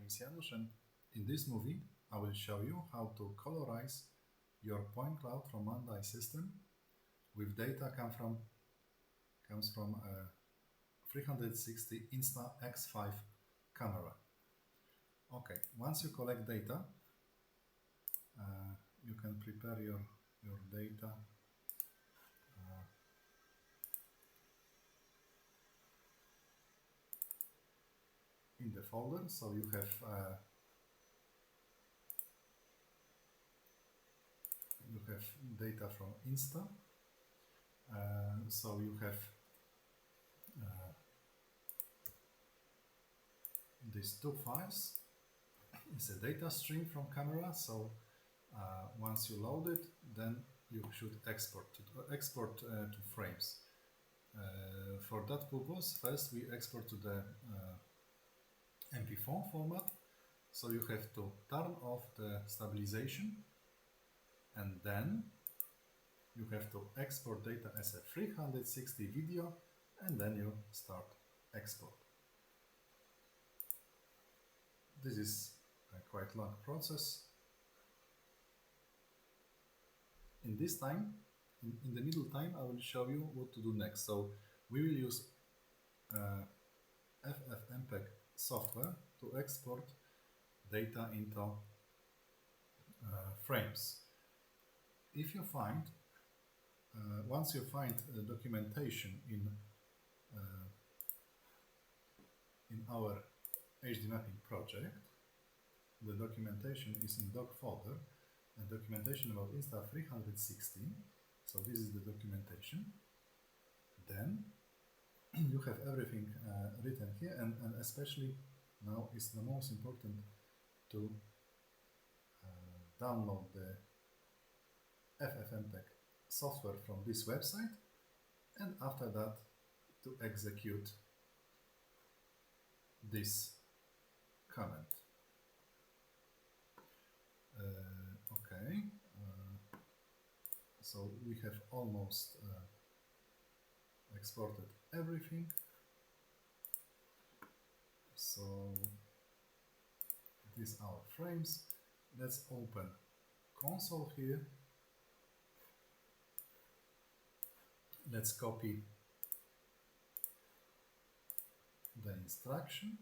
is Janusz, and in this movie I will show you how to colorize your point cloud from mandeye system with data comes from a 360 Insta X5 camera. Okay, once you collect data, you can prepare your data in the folder. So you have data from Insta. So you have these two files. It's a data stream from camera. So once you load it, then you should export to frames. For that purpose, first we export to the MP4 format. So you have to turn off the stabilization, and then you have to export data as a 360 video, and then you start export. This is a quite long process. In this time, in the middle time, I will show you what to do next. So we will use FFmpeg software to export data into frames. If you find, once you find documentation in our HD mapping project, the documentation is in doc folder, and documentation about Insta360. So this is the documentation. Then you have everything written here, and especially now is the most important to download the FFmpeg software from this website, and after that to execute this command. Okay, so we have almost exported everything. So these are frames. Let's open console here. Let's copy the instruction.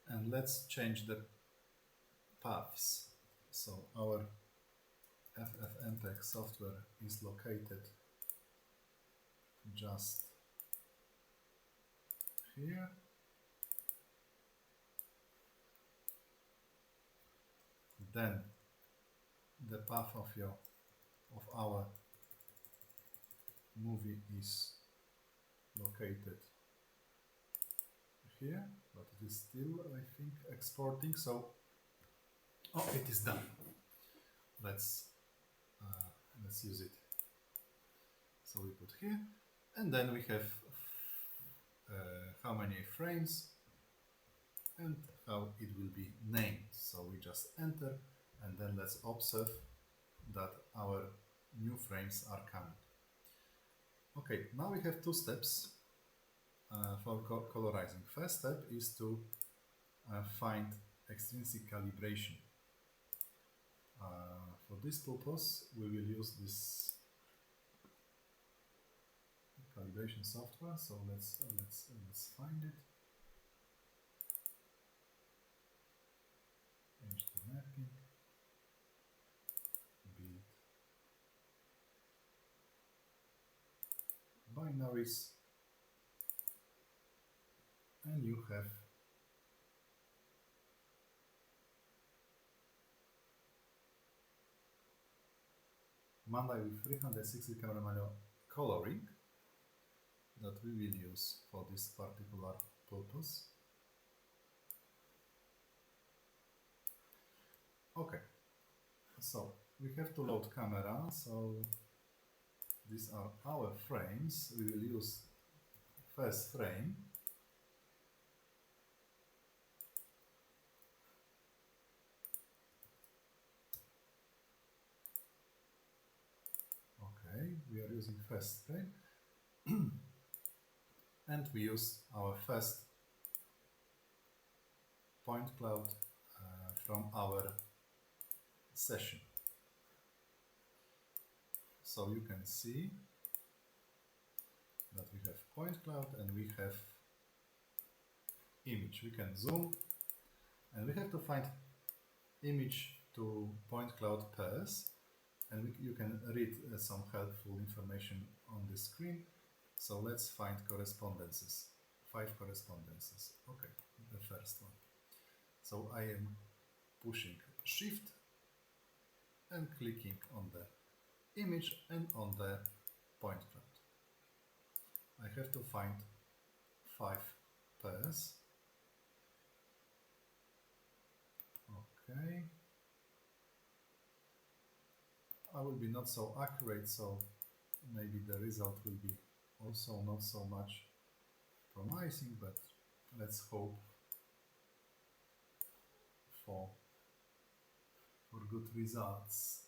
And let's change the paths. So our FFmpeg software is located just here. Then the path of our movie is located here, but it is still, I think, exporting. So, oh, it is done. Let's use it. So we put here, and then we have how many frames and how it will be named. So we just enter, and then let's observe that our new frames are coming. Okay, now we have two steps for colorizing. First step is to find extrinsic calibration. For this purpose, we will use this calibration software. So let's find it. HD mapping, build binaries, and you have mandeye with 360 camera manual coloring that we will use for this particular purpose. Okay, so we have to load camera. So these are our frames. We will use first frame. Okay, we are using first frame. And we use our first point cloud from our session. So you can see that we have point cloud and we have image. We can zoom and we have to find image to point cloud pairs, and you can read some helpful information on the screen. So let's find correspondences, 5 correspondences. Okay, the first one. So I am pushing shift and clicking on the image and on the point cloud. I have to find 5 pairs. Okay. I will be not so accurate, so maybe the result will be also not so much promising, but let's hope for good results.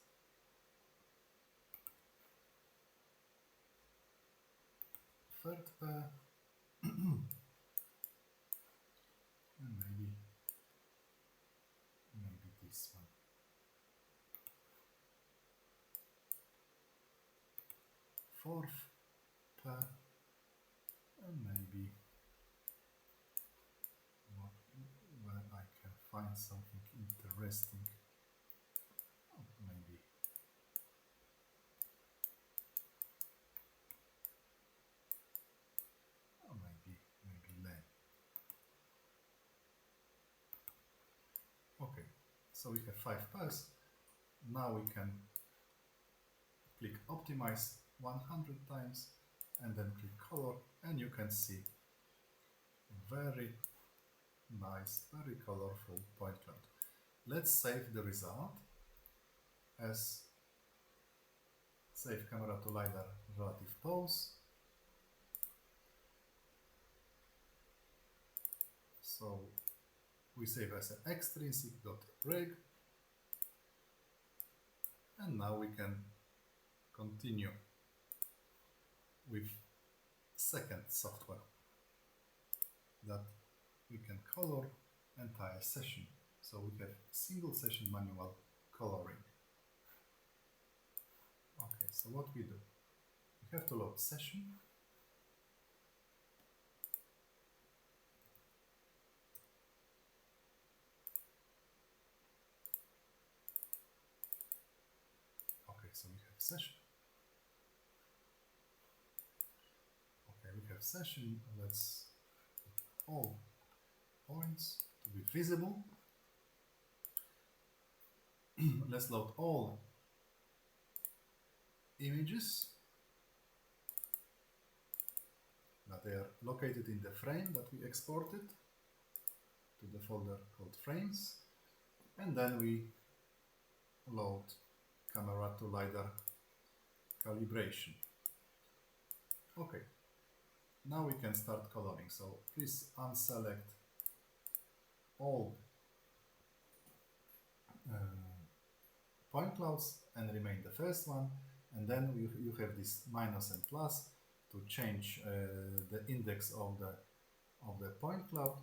Third pair and maybe this one. Fourth pair and maybe where I can find something interesting. Oh, maybe len. Okay, so we have 5 pairs. Now we can click optimize 100 times and then click color, and you can see very nice, very colorful point cloud. Let's save the result as save camera to LiDAR relative pose. So we save as an extrinsic.reg, and now we can continue with second software that we can color entire session. So we have single session manual coloring. Okay, so what we do? We have to load session. Okay, so we have session. Okay, we have session. Let's put all points to be visible. Let's load all images that they are located in the frame that we exported to the folder called frames, and then we load camera to LiDAR calibration. Okay, now we can start coloring. So please unselect all point clouds and remain the first one, and then you have this minus and plus to change the index of the point cloud.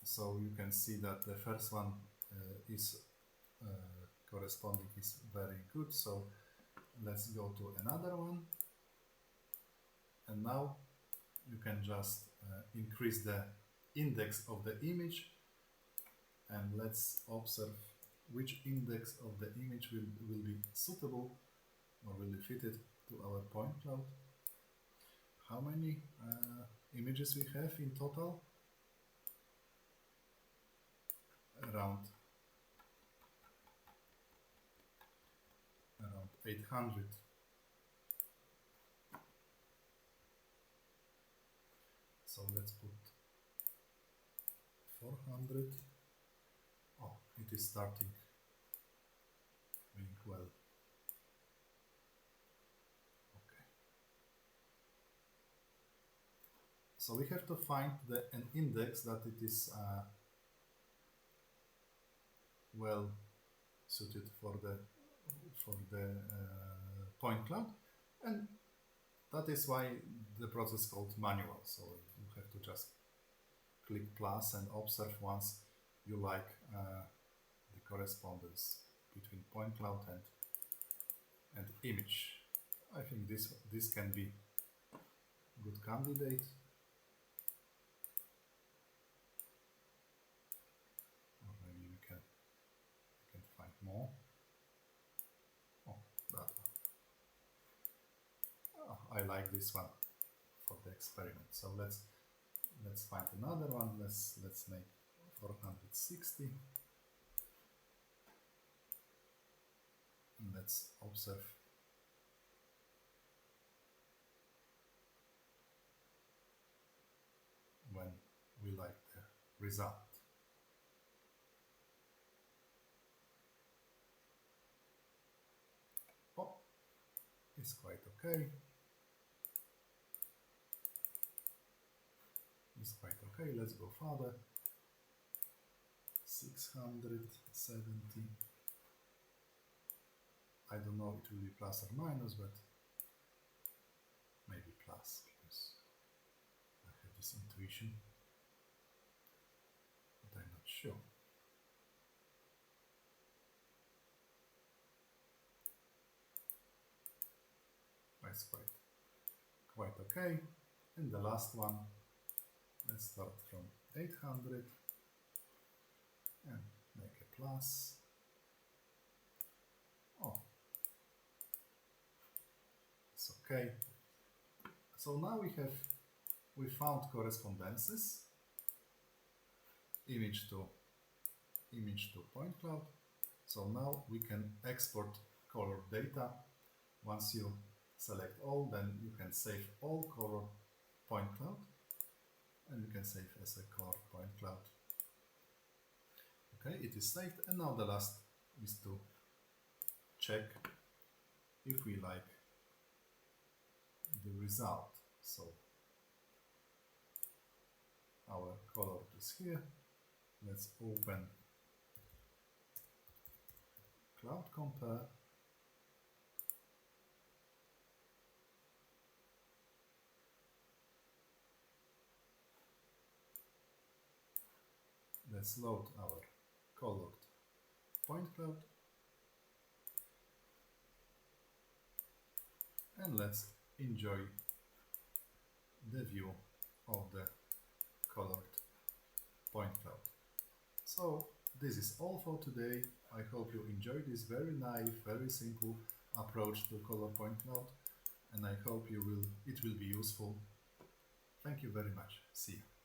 So you can see that the first one is corresponding is very good. So let's go to another one, and now you can just increase the index of the image, and let's observe which index of the image will be suitable or will be fitted to our point cloud. How many images we have in total? Around 800. So let's put 400. Oh, it is starting being well. Okay. So we have to find an index that it is well suited for the point cloud, and that is why the process called manual. So you have to just click plus and observe once you like the correspondence between point cloud and image. I think this can be good candidate. Or maybe we can find more. Oh, that one. Oh, I like this one for the experiment. So let's find another one. Let's make 460. And let's observe when we like the result. Oh, it's quite okay. It's quite okay. Let's go further. 670. I don't know it will be plus or minus, but maybe plus because I have this intuition, but I'm not sure. It's quite okay. And the last one, let's start from 800 and make a plus. Oh, it's okay. So now we found correspondences, image to point cloud. So now we can export color data. Once you select all, then you can save all color point cloud, and you can save as a color point cloud. Okay, it is saved, and now the last is to check if we like the result. So our color is here. Let's open Cloud Compare. Let's load our colored point cloud. And let's enjoy the view of the colored point cloud. So this is all for today. I hope you enjoyed this very naive, very simple approach to color point cloud, and I hope it will be useful. Thank you very much. See you.